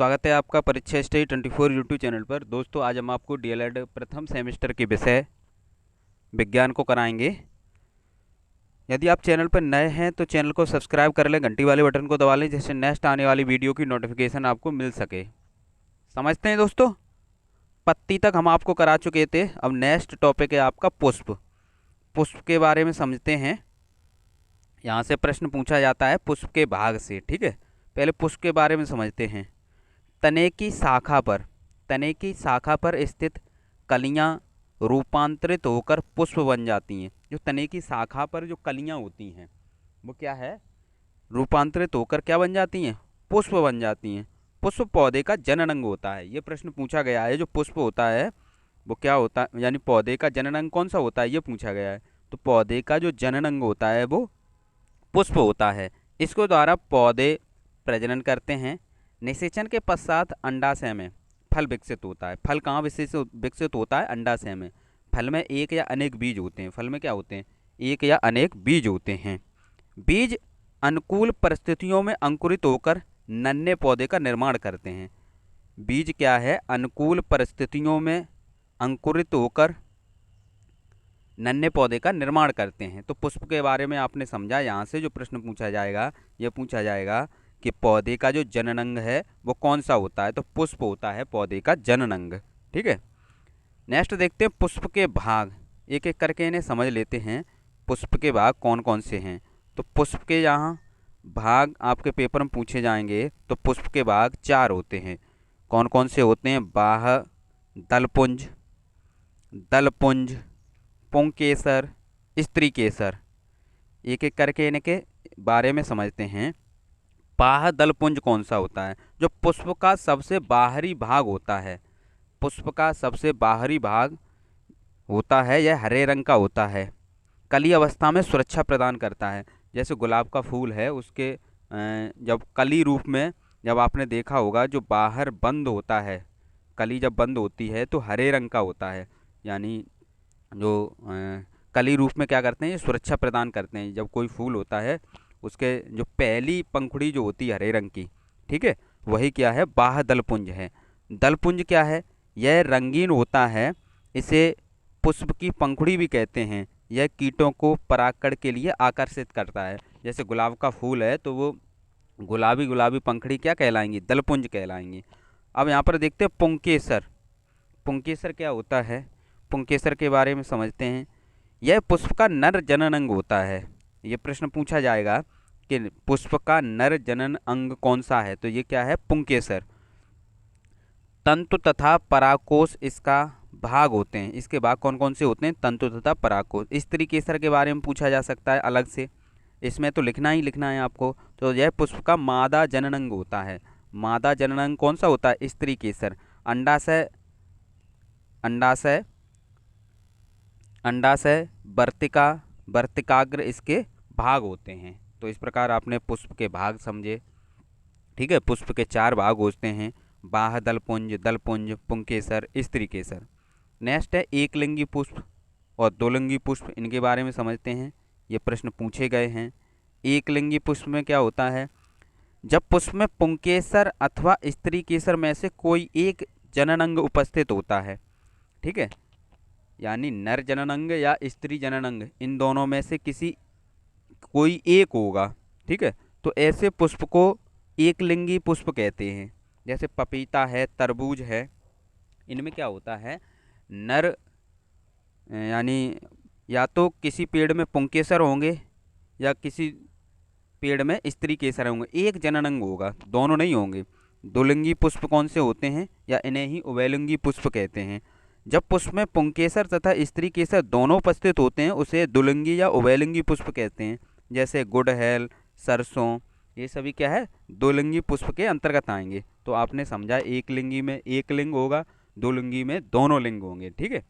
स्वागत है आपका परीक्षा स्टडी 24 यूट्यूब चैनल पर। दोस्तों, आज हम आपको डीएलएड प्रथम सेमेस्टर के विषय विज्ञान को कराएंगे। यदि आप चैनल पर नए हैं तो चैनल को सब्सक्राइब कर लें, घंटी वाले बटन को दबा लें, जिससे नेक्स्ट आने वाली वीडियो की नोटिफिकेशन आपको मिल सके। समझते हैं दोस्तों, पत्ती तक हम आपको करा चुके थे। अब नेक्स्ट टॉपिक है आपका पुष्प। पुष्प के बारे में समझते हैं। यहाँ से प्रश्न पूछा जाता है पुष्प के भाग से। ठीक है, पहले पुष्प के बारे में समझते हैं। तने की शाखा पर स्थित कलियां रूपांतरित होकर पुष्प बन जाती हैं। जो तने की शाखा पर जो कलियां होती हैं वो क्या है, रूपांतरित होकर क्या बन जाती हैं, पुष्प बन जाती हैं। पुष्प पौधे का जनन अंग होता है। ये प्रश्न पूछा गया है। जो पुष्प होता है वो क्या होता है, यानी पौधे का जनन अंग कौन सा होता है, ये पूछा गया है। तो पौधे का जो जनन अंग होता है वो पुष्प होता है। इसको द्वारा पौधे प्रजनन करते हैं। निषेचन के पश्चात अंडाशय में फल विकसित होता है। फल कहाँ विकसित होता है, अंडाशय में। फल में एक या अनेक बीज होते हैं। फल में क्या होते हैं, एक या अनेक बीज होते हैं। बीज अनुकूल परिस्थितियों में अंकुरित होकर नन्हे पौधे का निर्माण करते हैं। बीज क्या है, अनुकूल परिस्थितियों में अंकुरित होकर नन्हे पौधे का निर्माण करते हैं। तो पुष्प के बारे में आपने समझा। यहाँ से जो प्रश्न पूछा जाएगा, ये पूछा जाएगा कि पौधे का जो जनन अंग है वो कौन सा होता है, तो पुष्प होता है पौधे का जनन अंग। ठीक है, नेक्स्ट देखते हैं पुष्प के भाग। एक एक करके इन्हें समझ लेते हैं। पुष्प के भाग कौन कौन से हैं। तो पुष्प के यहाँ भाग आपके पेपर में पूछे जाएंगे। तो पुष्प के भाग 4 होते हैं। कौन कौन से होते हैं, बाह्य दलपुंज, दलपुंज, पुंकेसर, स्त्री केसर। एक एक करके इनके बारे में समझते हैं। बाह्य दलपुंज कौन सा होता है, जो पुष्प का सबसे बाहरी भाग होता है। पुष्प का सबसे बाहरी भाग होता है, यह हरे रंग का होता है। कली अवस्था में सुरक्षा प्रदान करता है। जैसे गुलाब का फूल है, उसके जब कली रूप में जब आपने देखा होगा, जो बाहर बंद होता है, कली जब बंद होती है तो हरे रंग का होता है। यानी जो कली रूप में क्या करते हैं, ये सुरक्षा प्रदान करते हैं। जब कोई फूल होता है, उसके जो पहली पंखुड़ी जो होती है हरे रंग की, ठीक है, वही क्या है, बाह्य दलपुंज है। दलपुंज क्या है, यह रंगीन होता है। इसे पुष्प की पंखुड़ी भी कहते हैं। यह कीटों को परागकण के लिए आकर्षित करता है। जैसे गुलाब का फूल है तो वो गुलाबी गुलाबी पंखुड़ी क्या कहलाएंगी, दलपुंज कहलाएंगी। अब यहाँ पर देखते हैं पुंकेसर। पुंकेसर क्या होता है, पुंकेसर के बारे में समझते हैं। यह पुष्प का नर जनन अंग होता है। ये प्रश्न पूछा जाएगा कि पुष्प का नर जनन अंग कौन सा है, तो ये क्या है, पुंकेसर। तंतु तथा परागकोश इसका भाग होते हैं। इसके भाग कौन कौन से होते हैं, तंतु तथा परागकोश। स्त्री केसर के बारे में पूछा जा सकता है अलग से, इसमें तो लिखना ही लिखना है आपको। तो यह पुष्प का मादा जनन अंग होता है। मादा जनन अंग कौन सा होता है, स्त्री केसर। अंडाशय, अंडाशय, अंडाशय, वर्तिका, वर्तिकाग्र इसके भाग होते हैं। तो इस प्रकार आपने पुष्प के भाग समझे। ठीक है, पुष्प के 4 भाग होते हैं, बाह्य दलपुंज, दलपुंज, पुंकेसर, स्त्री केसर। नेक्स्ट है एकलिंगी पुष्प और दोलिंगी पुष्प। इनके बारे में समझते हैं। ये प्रश्न पूछे गए हैं। एकलिंगी पुष्प में क्या होता है, जब पुष्प में पुंकेसर अथवा स्त्री केसर में से कोई एक जनन अंग उपस्थित होता है। ठीक है, यानी नर जनन अंग या स्त्री जनन अंग, इन दोनों में से किसी कोई एक होगा। ठीक है, तो ऐसे पुष्प को एकलिंगी पुष्प कहते हैं। जैसे पपीता है, तरबूज है, इनमें क्या होता है, नर यानी या तो किसी पेड़ में पुंकेसर होंगे या किसी पेड़ में स्त्री केसर होंगे। एक जनन अंग होगा, दोनों नहीं होंगे। द्विलिंगी पुष्प कौन से होते हैं, या इन्हें ही उभयलिंगी पुष्प कहते हैं। जब पुष्प में पुंकेसर तथा स्त्री केसर दोनों उपस्थित होते हैं, उसे द्विलिंगी या उभयलिंगी पुष्प कहते हैं। जैसे गुड़हल, सरसों, ये सभी क्या है, द्विलिंगी पुष्प के अंतर्गत आएंगे। तो आपने समझा, एक लिंगी में एक लिंग होगा, दो लिंगी में दोनों लिंग होंगे। ठीक है,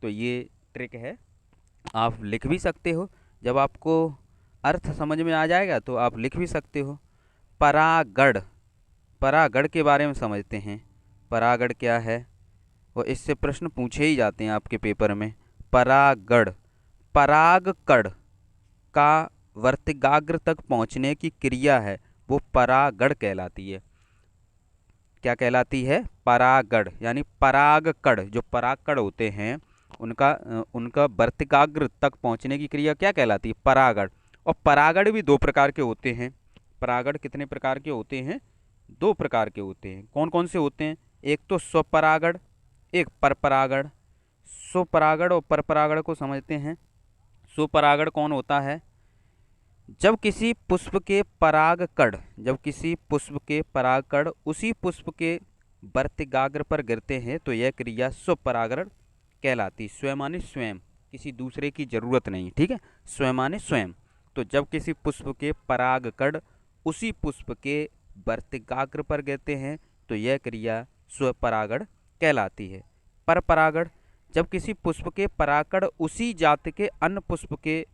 तो ये ट्रिक है, आप लिख भी सकते हो। जब आपको अर्थ समझ में आ जाएगा तो आप लिख भी सकते हो। परागण, परागण के बारे में समझते हैं। परागण क्या है, और इससे प्रश्न पूछे ही जाते हैं आपके पेपर में। परागण, परागकण का वर्तिकाग्र तक पहुंचने की क्रिया है, वो परागण कहलाती है। क्या कहलाती है? परागण। यानी परागकण, जो परागकण होते हैं उनका वर्तिकाग्र तक पहुंचने की क्रिया क्या कहलाती है? परागण। और परागण भी दो प्रकार के होते हैं। परागण कितने प्रकार के होते हैं? दो प्रकार के होते हैं। कौन कौन से होते हैं? एक तो स्वपरागण, एक परपरागण। स्वपरागण और परपरागण को समझते हैं। स्वपरागण कौन होता है? जब किसी पुष्प के परागकण उसी पुष्प के वर्तिकाग्र पर गिरते हैं तो यह क्रिया स्वपरागण कहलाती। स्वयं माने स्वयं, किसी दूसरे की जरूरत नहीं, ठीक है। स्वयं माने स्वयं। तो जब किसी पुष्प के परागकण उसी पुष्प के वर्तिकाग्र पर गिरते हैं तो यह क्रिया स्वपरागण कहलाती है। परपरागण, जब किसी पुष्प के परागकण उसी जाति के अन्य पुष्प के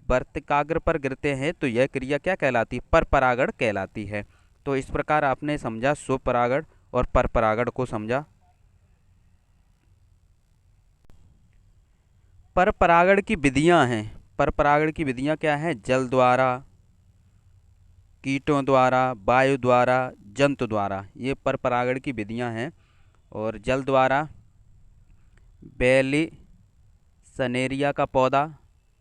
वर्तिकाग्र पर गिरते हैं तो यह क्रिया क्या कहलाती है? परपरागण कहलाती है। तो इस प्रकार आपने समझा स्वपरागण और परपरागण को समझा। परपरागण की विधियां हैं। परपरागण की विधियां क्या हैं? जल द्वारा, कीटों द्वारा, वायु द्वारा, जंतु द्वारा, ये परपरागण की विधियां हैं। और जल द्वारा बेली सनेरिया का पौधा,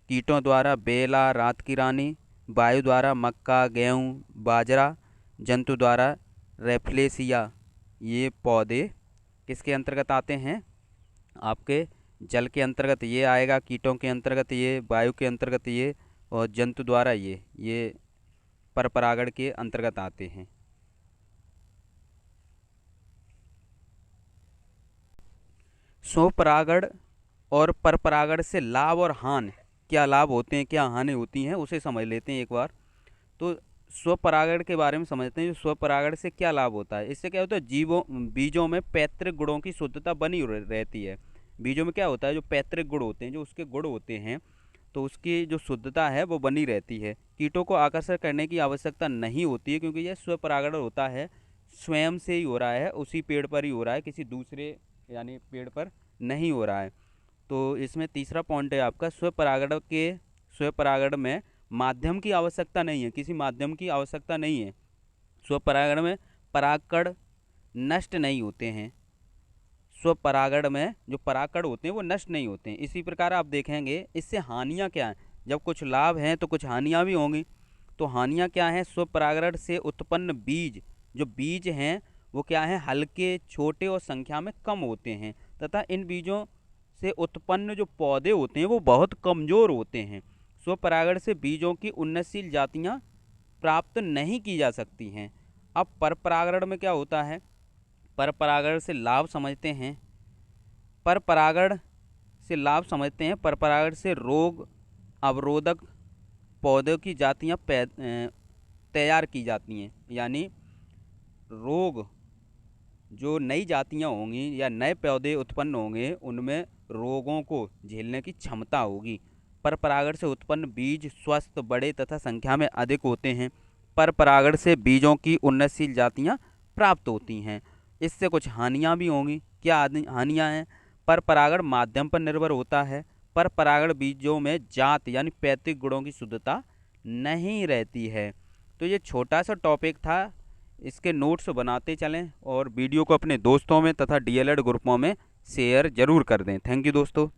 कीटों द्वारा बेला रात की रानी, वायु द्वारा मक्का, गेहूँ, बाजरा, जंतु द्वारा रेफ्लेसिया। ये पौधे किसके अंतर्गत आते हैं? आपके जल के अंतर्गत ये आएगा, कीटों के अंतर्गत ये, वायु के अंतर्गत ये, और जंतु द्वारा ये परपरागण के अंतर्गत आते हैं। स्वपरागण और परपरागण से लाभ और हानि, क्या लाभ होते हैं, क्या हानि होती हैं, उसे समझ लेते हैं एक बार। तो स्वपरागण के बारे में समझते हैं। जो स्वपरागण से क्या लाभ होता है? इससे क्या होता है? बीजों में पैतृक गुणों की शुद्धता बनी रहती है। बीजों में क्या होता है? जो पैतृक गुण होते हैं, जो उसके गुण होते हैं, तो उसकी जो शुद्धता है वो बनी रहती है। कीटों को आकर्षण करने की आवश्यकता नहीं होती है, क्योंकि यह स्वपरागण होता है, स्वयं से ही हो रहा है, उसी पेड़ पर ही हो रहा है, किसी दूसरे यानी पेड़ पर नहीं हो रहा है। तो इसमें तीसरा पॉइंट है आपका, स्वपरागण में माध्यम की आवश्यकता नहीं है, किसी माध्यम की आवश्यकता नहीं है। स्वपरागण में परागकण नष्ट नहीं होते हैं। स्वपरागण में जो परागकण होते हैं वो नष्ट नहीं होते हैं। इसी प्रकार आप देखेंगे इससे हानियाँ क्या हैं। जब कुछ लाभ हैं तो कुछ हानियाँ भी होंगी। तो हानियाँ क्या हैं? स्वपरागण से उत्पन्न बीज, जो बीज हैं वो क्या है? हल्के, छोटे और संख्या में कम होते हैं, तथा इन बीजों से उत्पन्न जो पौधे होते हैं वो बहुत कमज़ोर होते हैं। स्वपरागण से बीजों की उन्नतशील जातियाँ प्राप्त नहीं की जा सकती हैं। अब परपरागण में क्या होता है? परपरागण से लाभ समझते हैं। परपरागण से रोग अवरोधक पौधों की जातियाँ तैयार की जाती हैं। यानी रोग, जो नई जातियाँ होंगी या नए पौधे उत्पन्न होंगे, उनमें रोगों को झेलने की क्षमता होगी। परपरागण से उत्पन्न बीज स्वस्थ, बड़े तथा संख्या में अधिक होते हैं। परपरागण से बीजों की उन्नतशील जातियाँ प्राप्त होती हैं। इससे कुछ हानियाँ भी होंगी। क्या हानियाँ हैं? परपरागण माध्यम पर निर्भर होता है। परपरागण बीजों में जात यानी पैतृक गुणों की शुद्धता नहीं रहती है। तो ये छोटा सा टॉपिक था, इसके नोट्स बनाते चलें और वीडियो को अपने दोस्तों में तथा डीएलएड ग्रुपों में शेयर जरूर कर दें। थैंक यू दोस्तों।